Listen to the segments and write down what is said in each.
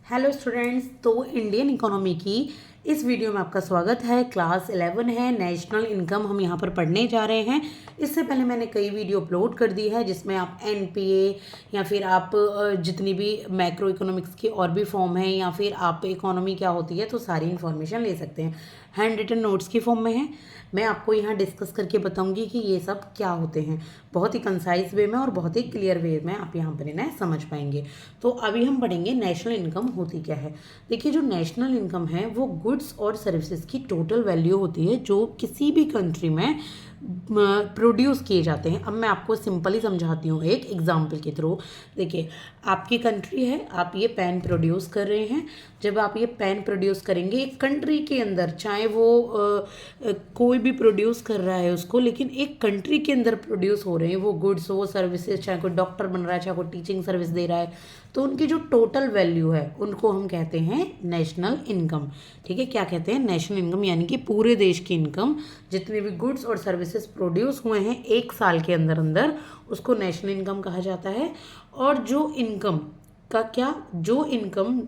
Hello students, तो Indian economy की इस वीडियो में आपका स्वागत है। क्लास 11 है, नेशनल इनकम हम यहाँ पर पढ़ने जा रहे हैं। इससे पहले मैंने कई वीडियो अपलोड कर दी है जिसमें आप एनपीए या फिर आप जितनी भी मैक्रो इकोनॉमिक्स की और भी फॉर्म है या फिर आप इकोनॉमी क्या होती है तो सारी इन्फॉर्मेशन ले सकते हैं। हैंड रिटन नोट्स की फॉर्म में है। मैं आपको यहाँ डिस्कस करके बताऊंगी कि ये सब क्या होते हैं। बहुत ही कंसाइज वे में और बहुत ही क्लियर वे में आप यहाँ पर इन्हें समझ पाएंगे। तो अभी हम पढ़ेंगे नेशनल इनकम होती क्या है। देखिए, जो नेशनल इनकम है वो गुड्स और सर्विसेज की टोटल वैल्यू होती है जो किसी भी कंट्री में प्रोड्यूस किए जाते हैं। अब मैं आपको सिंपली समझाती हूँ एक एग्जांपल के थ्रू। देखिए, आपकी कंट्री है, आप ये पेन प्रोड्यूस कर रहे हैं। जब आप ये पेन प्रोड्यूस करेंगे एक कंट्री के अंदर, चाहे वो कोई भी प्रोड्यूस कर रहा है उसको, लेकिन एक कंट्री के अंदर प्रोड्यूस हो रहे हैं वो गुड्स, वो सर्विसेज, चाहे कोई डॉक्टर बन रहा है, चाहे कोई टीचिंग सर्विस दे रहा है, तो उनकी जो टोटल वैल्यू है उनको हम कहते हैं नेशनल इनकम। ठीक है, क्या कहते हैं? नेशनल इनकम, यानी कि पूरे देश की इनकम, जितने भी गुड्स और सर्विसेज प्रोड्यूस हुए हैं एक साल के अंदर अंदर, उसको नेशनल इनकम कहा जाता है। और जो इनकम का क्या, जो इनकम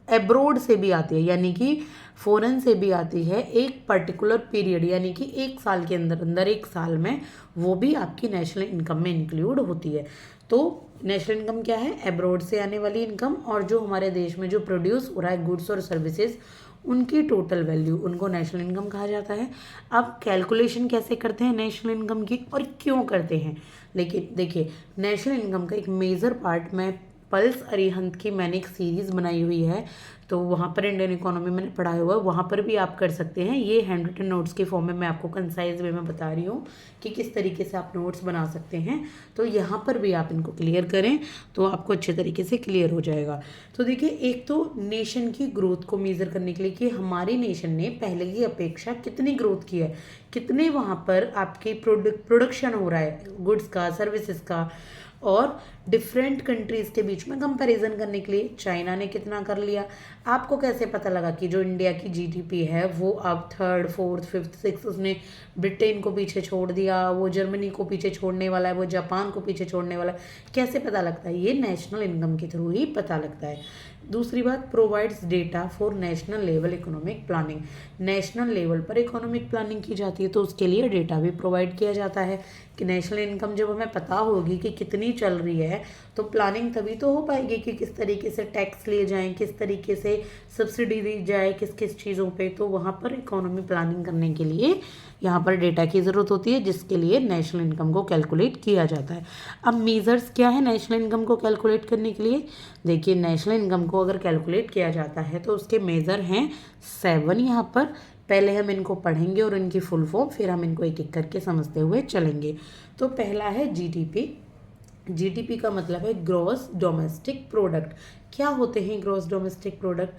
एब्रोड से भी आती है, यानी कि फॉरेन से भी आती है एक पर्टिकुलर पीरियड, यानी कि एक साल के अंदर अंदर, एक साल में, वो भी आपकी नेशनल इनकम में इंक्लूड होती है। तो नेशनल इनकम क्या है? एब्रोड से आने वाली इनकम, और जो हमारे देश में जो प्रोड्यूस हो रहा है गुड्स और सर्विसेज, उनकी टोटल वैल्यू, उनको नेशनल इनकम कहा जाता है। अब कैलकुलेशन कैसे करते हैं नेशनल इनकम की और क्यों करते हैं? लेकिन देखिए, नेशनल इनकम का एक मेजर पार्ट, मैं पल्स अरिहंत की मैंने एक सीरीज़ बनाई हुई है, तो वहाँ पर इंडियन इकोनॉमी मैंने पढ़ाया हुआ है, वहाँ पर भी आप कर सकते हैं। ये हैंड रिटन नोट्स के फॉर्म में मैं आपको कंसाइज वे में बता रही हूँ कि किस तरीके से आप नोट्स बना सकते हैं। तो यहाँ पर भी आप इनको क्लियर करें तो आपको अच्छे तरीके से क्लियर हो जाएगा। तो देखिए, एक तो नेशन की ग्रोथ को मेज़र करने के लिए कि हमारी नेशन ने पहले की अपेक्षा कितनी ग्रोथ की है, कितने वहाँ पर आपके प्रोडक्शन हो रहा है गुड्स का, सर्विसेज का, और डिफरेंट कंट्रीज़ के बीच में कंपैरिजन करने के लिए चाइना ने कितना कर लिया। आपको कैसे पता लगा कि जो इंडिया की जीडीपी है वो अब थर्ड, फोर्थ, फिफ्थ, सिक्स, उसने ब्रिटेन को पीछे छोड़ दिया, वो जर्मनी को पीछे छोड़ने वाला है, वो जापान को पीछे छोड़ने वाला है? कैसे पता लगता है? ये नेशनल इनकम के थ्रू ही पता लगता है। दूसरी बात, provides data for national level economic planning. National level पर इकोनॉमिक प्लानिंग की जाती है तो उसके लिए डेटा भी प्रोवाइड किया जाता है कि नेशनल इनकम जब हमें पता होगी कि कितनी चल रही है तो प्लानिंग तभी तो हो पाएगी कि किस तरीके से टैक्स लिए जाएं, किस तरीके से सब्सिडी दी जाए, किस किस चीज़ों पे। तो वहाँ पर इकोनॉमी प्लानिंग करने के लिए यहाँ पर डेटा की ज़रूरत होती है, जिसके लिए नेशनल इनकम को कैलकुलेट किया जाता है। अब मेजर्स क्या है नेशनल इनकम को कैलकुलेट करने के लिए? देखिए, नेशनल इनकम को अगर कैलकुलेट किया जाता है तो उसके मेजर हैं 7 यहाँ पर। पहले हम इनको पढ़ेंगे और इनकी फुल फॉर्म, फिर हम इनको एक एक करके समझते हुए चलेंगे। तो पहला है जीडीपी। जीडीपी का मतलब है ग्रॉस डोमेस्टिक प्रोडक्ट। क्या होते हैं gross domestic product?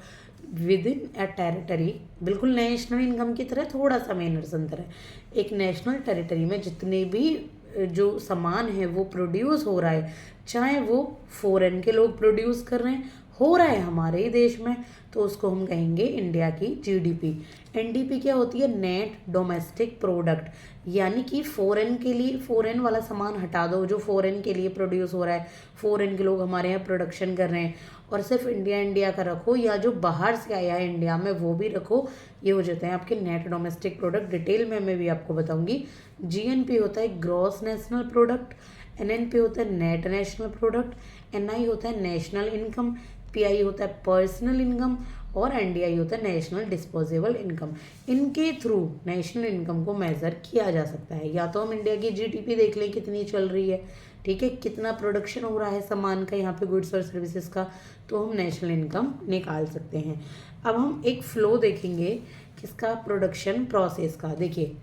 With in a territory, बिल्कुल नेशनल इनकम की तरह थोड़ा सा मेनर्स अंतर है। एक नेशनल टेरिटरी में जितने भी जो सामान है वो प्रोड्यूस हो रहा है, चाहे वो फॉरेन के लोग प्रोड्यूस कर रहे हैं, हो रहा है हमारे ही देश में, तो उसको हम कहेंगे इंडिया की जीडीपी। एनडीपी क्या होती है? नेट डोमेस्टिक प्रोडक्ट, यानी कि फॉरेन के लिए, फॉरेन वाला सामान हटा दो जो फॉरेन के लिए प्रोड्यूस हो रहा है, फॉरेन के लोग हमारे यहाँ प्रोडक्शन कर रहे हैं, और सिर्फ इंडिया का रखो, या जो बाहर से आया है इंडिया में वो भी रखो। ये हो जाते हैं आपके नेट डोमेस्टिक प्रोडक्ट। डिटेल में मैं भी आपको बताऊंगी। जीएनपी होता है ग्रॉस नेशनल प्रोडक्ट, एनएनपी होता है नेट नेशनल प्रोडक्ट, एनआई होता है नेशनल इनकम, पीआई होता है पर्सनल इनकम, और एनडीआई होता है नेशनल डिस्पोजेबल इनकम। इनके थ्रू नेशनल इनकम को मेज़र किया जा सकता है। या तो हम इंडिया की जीडीपी देख लें कितनी चल रही है, ठीक है, कितना प्रोडक्शन हो रहा है सामान का यहाँ पे, गुड्स और सर्विसेज का, तो हम नेशनल इनकम निकाल सकते हैं। अब हम एक फ्लो देखेंगे किसका? प्रोडक्शन प्रोसेस का। देखिए,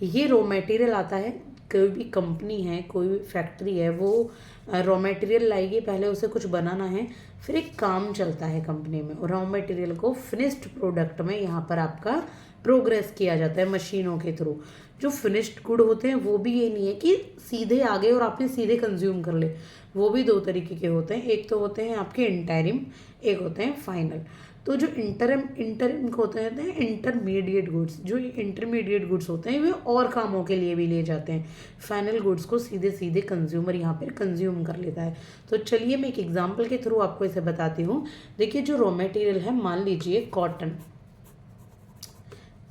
ये रॉ मटेरियल आता है, कोई भी कंपनी है, कोई भी फैक्ट्री है, वो रॉ मटेरियल लाएगी, पहले उसे कुछ बनाना है, फिर एक काम चलता है कंपनी में, और रॉ मटेरियल को फिनिश्ड प्रोडक्ट में यहाँ पर आपका प्रोग्रेस किया जाता है मशीनों के थ्रू। जो फिनिश्ड गुड होते हैं वो भी ये नहीं है कि सीधे आ गए और आपने सीधे कंज्यूम कर ले, वो भी दो तरीके के होते हैं। एक तो होते हैं आपके इंटरिम, एक होते हैं फाइनल। तो जो इंटरिम होते हैं इंटरमीडिएट गुड्स, जो इंटरमीडिएट गुड्स होते हैं वे और कामों के लिए भी लिए जाते हैं। फाइनल गुड्स को सीधे सीधे कंज्यूमर यहाँ पर कंज्यूम कर लेता है। तो चलिए मैं एक एग्जांपल के थ्रू आपको इसे बताती हूँ। देखिए जो रॉ मटेरियल है, मान लीजिए कॉटन,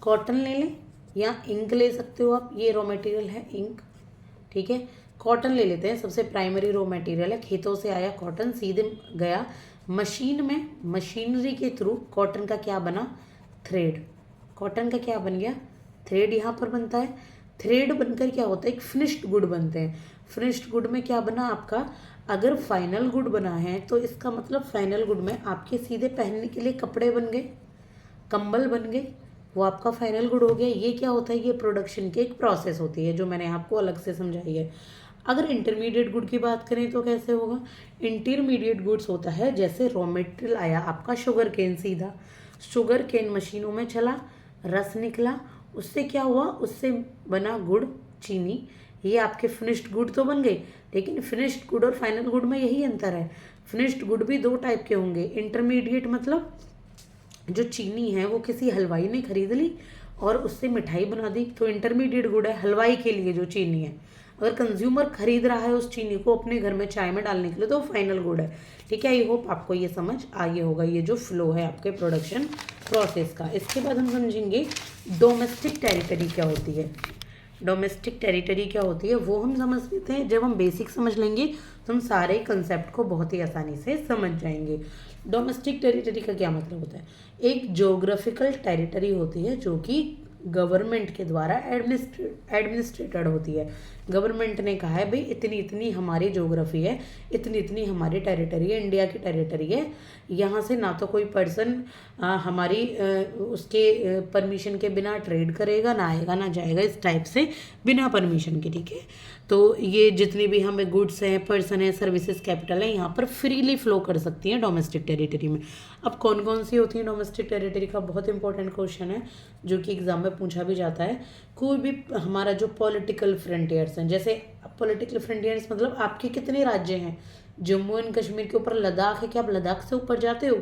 कॉटन ले लें या इंक ले सकते हो आप, ये रॉ मटेरियल है इंक, ठीक है। कॉटन ले लेते हैं, सबसे प्राइमरी रॉ मटेरियल है, खेतों से आया कॉटन, सीधे गया मशीन में, मशीनरी के थ्रू कॉटन का क्या बना, थ्रेड। कॉटन का क्या बन गया, थ्रेड यहाँ पर बनता है। थ्रेड बनकर क्या होता है, एक फिनिश्ड गुड बनते हैं। फिनिश्ड गुड में क्या बना आपका, अगर फाइनल गुड बना है तो इसका मतलब फाइनल गुड में आपके सीधे पहनने के लिए कपड़े बन गए, कंबल बन गए, वो आपका फाइनल गुड हो गया। ये क्या होता है, ये प्रोडक्शन की एक प्रोसेस होती है जो मैंने आपको अलग से समझाई है। अगर इंटरमीडिएट गुड की बात करें तो कैसे होगा, इंटरमीडिएट गुड्स होता है जैसे रॉ मटेरियल आया आपका शुगर केन, सीधा शुगर केन मशीनों में चला, रस निकला, उससे क्या हुआ, उससे बना गुड़, चीनी, ये आपके फिनिश्ड गुड तो बन गए। लेकिन फिनिश्ड गुड और फाइनल गुड में यही अंतर है, फिनिश्ड गुड भी दो टाइप के होंगे। इंटरमीडिएट मतलब जो चीनी है वो किसी हलवाई ने खरीद ली और उससे मिठाई बना दी, तो इंटरमीडिएट गुड है हलवाई के लिए जो चीनी है। अगर कंज्यूमर खरीद रहा है उस चीनी को अपने घर में चाय में डालने के लिए तो फाइनल गुड है, ठीक है। आई होप आपको ये समझ आ गया होगा, ये जो फ्लो है आपके प्रोडक्शन प्रोसेस का। इसके बाद हम समझेंगे डोमेस्टिक टेरिटरी क्या होती है। डोमेस्टिक टेरिटरी क्या होती है वो हम समझ लेते हैं। जब हम बेसिक समझ लेंगे तो हम सारे कंसेप्ट को बहुत ही आसानी से समझ जाएंगे। डोमेस्टिक टेरिटरी का क्या मतलब होता है, एक ज्योग्राफिकल टेरिटरी होती है जो कि गवर्नमेंट के द्वारा एडमिनिस्ट्रेटेड होती है। गवर्नमेंट ने कहा है भाई इतनी इतनी हमारी ज्योग्राफी है, इतनी इतनी हमारी टेरिटरी है, इंडिया की टेरिटरी है, यहाँ से ना तो कोई पर्सन हमारी उसके परमिशन के बिना ट्रेड करेगा, ना आएगा ना जाएगा, इस टाइप से बिना परमिशन के, ठीक है। तो ये जितनी भी हमें गुड्स हैं, पर्सन है, सर्विसेज, कैपिटल है, यहाँ पर फ्रीली फ्लो कर सकती हैं डोमेस्टिक टेरिटरी में। अब कौन कौन सी होती है डोमेस्टिक टेरिटरी का बहुत इंपॉर्टेंट क्वेश्चन है जो कि एग्जाम में पूछा भी जाता है। कोई भी हमारा जो पॉलिटिकल फ्रंटियर्स हैं, जैसे पॉलिटिकल फ्रंटियर्स मतलब आपके कितने राज्य हैं, जम्मू एंड कश्मीर के ऊपर लद्दाख है, क्या आप लद्दाख से ऊपर जाते हो,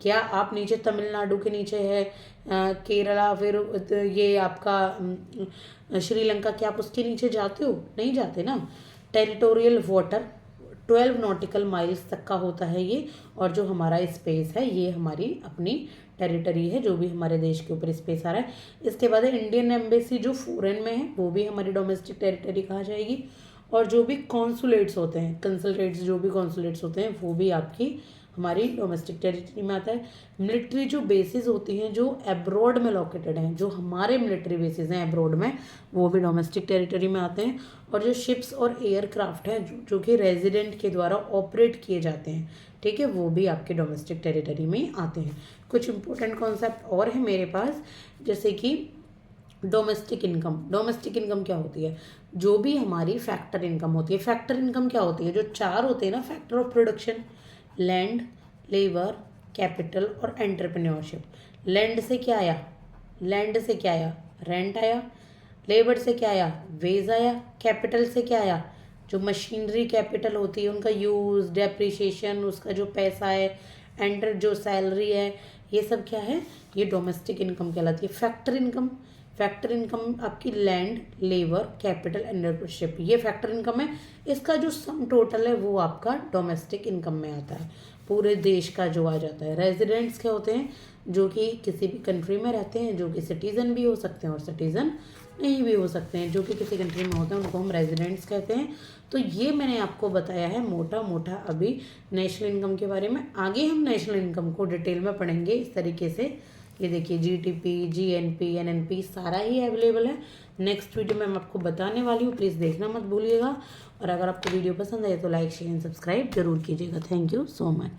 क्या आप नीचे तमिलनाडु के नीचे है केरला, फिर ये आपका श्रीलंका, क्या आप उसके नीचे जाते हो, नहीं जाते ना। टेरिटोरियल वाटर 12 नॉटिकल माइल्स तक का होता है ये, और जो हमारा स्पेस है ये हमारी अपनी टेरिटरी है, जो भी हमारे देश के ऊपर स्पेस आ रहा है। इसके बाद इंडियन एम्बेसी जो फॉरेन में है वो भी हमारी डोमेस्टिक टेरिटरी कहा जाएगी। और जो भी कॉन्सुलेट्स होते हैं, कंसल्टेट्स जो भी कॉन्सुलेट्स होते हैं वो भी आपकी हमारी डोमेस्टिक टेरिटरी में आता है। मिलिट्री जो बेसिस होती हैं जो एब्रॉड में लोकेटेड हैं, जो हमारे मिलिट्री बेसिस हैं एब्रॉड में, वो भी डोमेस्टिक टेरिटरी में आते हैं। और जो शिप्स और एयरक्राफ्ट हैं जो कि रेजिडेंट के द्वारा ऑपरेट किए जाते हैं, ठीक है, वो भी आपके डोमेस्टिक टेरिटरी में आते हैं। कुछ इंपॉर्टेंट कॉन्सेप्ट और है मेरे पास, जैसे कि डोमेस्टिक इनकम। डोमेस्टिक इनकम क्या होती है, जो भी हमारी फैक्टर इनकम होती है। फैक्टर इनकम क्या होती है, जो चार होते हैं ना factor of production, land, labour, capital और एंटरप्रेन्योरशिप। लैंड से क्या आया, लैंड से क्या आया, रेंट आया। लेबर से क्या आया, वेज आया। कैपिटल से क्या आया, जो मशीनरी कैपिटल होती है उनका यूज़, डेप्रिसिएशन, उसका जो पैसा है, एंटर जो सैलरी है, ये सब क्या है, ये डोमेस्टिक इनकम कहलाती है। फैक्टर इनकम, फैक्टर इनकम आपकी लैंड, लेबर, कैपिटल, एंटरप्रेन्योरशिप, ये फैक्टर इनकम है। इसका जो सम टोटल है वो आपका डोमेस्टिक इनकम में आता है, पूरे देश का जो आ जाता है। रेजिडेंट्स क्या होते हैं, जो कि किसी भी कंट्री में रहते हैं, जो कि सिटीज़न भी हो सकते हैं और सिटीज़न नहीं भी हो सकते हैं, जो कि किसी कंट्री में होते हैं उनको हम रेजिडेंट्स कहते हैं। तो ये मैंने आपको बताया है मोटा मोटा अभी नेशनल इनकम के बारे में। आगे हम नेशनल इनकम को डिटेल में पढ़ेंगे इस तरीके से। ये देखिए जीटीपी, जीएनपी, एनएनपी सारा ही अवेलेबल है। नेक्स्ट वीडियो में मैं आपको बताने वाली हूँ, प्लीज़ देखना मत भूलिएगा। और अगर आपको वीडियो पसंद आए तो लाइक, शेयर एंड सब्सक्राइब जरूर कीजिएगा। Thank you so much.